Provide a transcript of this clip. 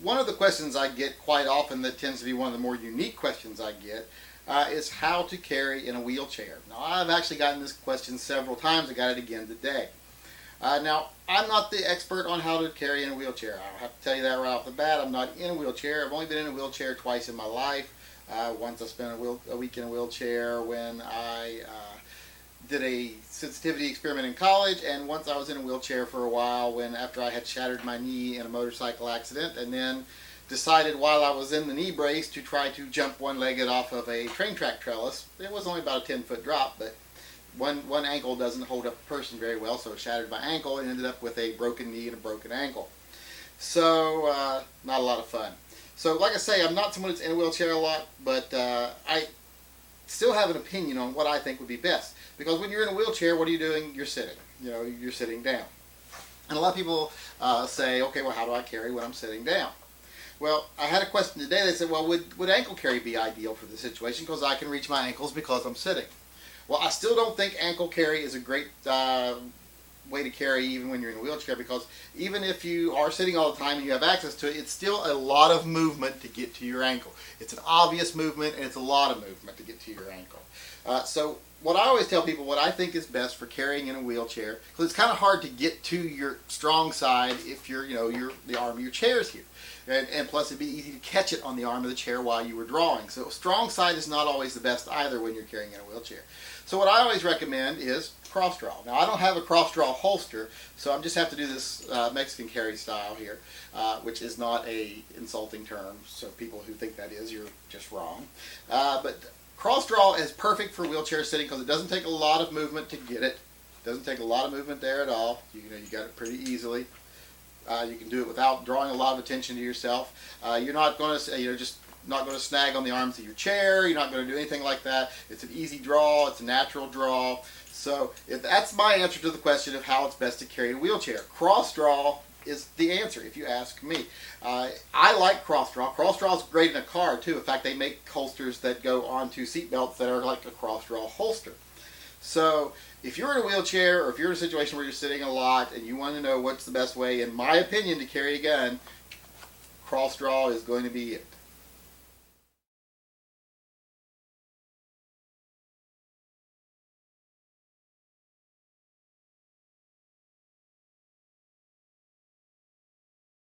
one of the questions I get quite often that tends to be one of the more unique questions I get is how to carry in a wheelchair. Now, I've actually gotten this question several times. I got it again today. Now, I'm not the expert on how to carry in a wheelchair. I'll have to tell you that right off the bat. I'm not in a wheelchair. I've only been in a wheelchair twice in my life. Once I spent a week in a wheelchair when I did a sensitivity experiment in college, and once I was in a wheelchair for a while when after I had shattered my knee in a motorcycle accident, and then decided while I was in the knee brace to try to jump one-legged off of a train track trellis. It was only about a 10-foot drop, but one ankle doesn't hold up a person very well, so it shattered my ankle and ended up with a broken knee and a broken ankle. So not a lot of fun. So like I say, I'm not someone that's in a wheelchair a lot, but I still have an opinion on what I think would be best. Because when you're in a wheelchair, what are you doing? You're sitting. You know, you're sitting down. And a lot of people say, okay, well, how do I carry when I'm sitting down? Well, I had a question today. They said, well, would ankle carry be ideal for the situation? Because I can reach my ankles because I'm sitting. Well, I still don't think ankle carry is a great way to carry even when you're in a wheelchair, because even if you are sitting all the time and you have access to it, it's still a lot of movement to get to your ankle. It's an obvious movement, and it's a lot of movement to get to your ankle. So what I always tell people, what I think is best for carrying in a wheelchair, because it's kind of hard to get to your strong side if you're, the arm of your chair is here. And plus it'd be easy to catch it on the arm of the chair while you were drawing. So strong side is not always the best either when you're carrying in a wheelchair. So what I always recommend is cross draw. Now I don't have a cross draw holster, so I just have to do this Mexican carry style here, which is not a insulting term. So people who think that is, you're just wrong. But cross draw is perfect for wheelchair sitting because it doesn't take a lot of movement to get it. It doesn't take a lot of movement there at all. You got it pretty easily. You can do it without drawing a lot of attention to yourself. You're not going to, just not going to snag on the arms of your chair. You're not going to do anything like that. It's an easy draw. It's a natural draw. So that's my answer to the question of how it's best to carry a wheelchair. Cross draw is the answer, if you ask me. I like cross draw. Cross draw is great in a car too. In fact, they make holsters that go onto seat belts that are like a cross draw holster. So if you're in a wheelchair, or if you're in a situation where you're sitting a lot and you want to know what's the best way, in my opinion, to carry a gun, cross draw is going to be it.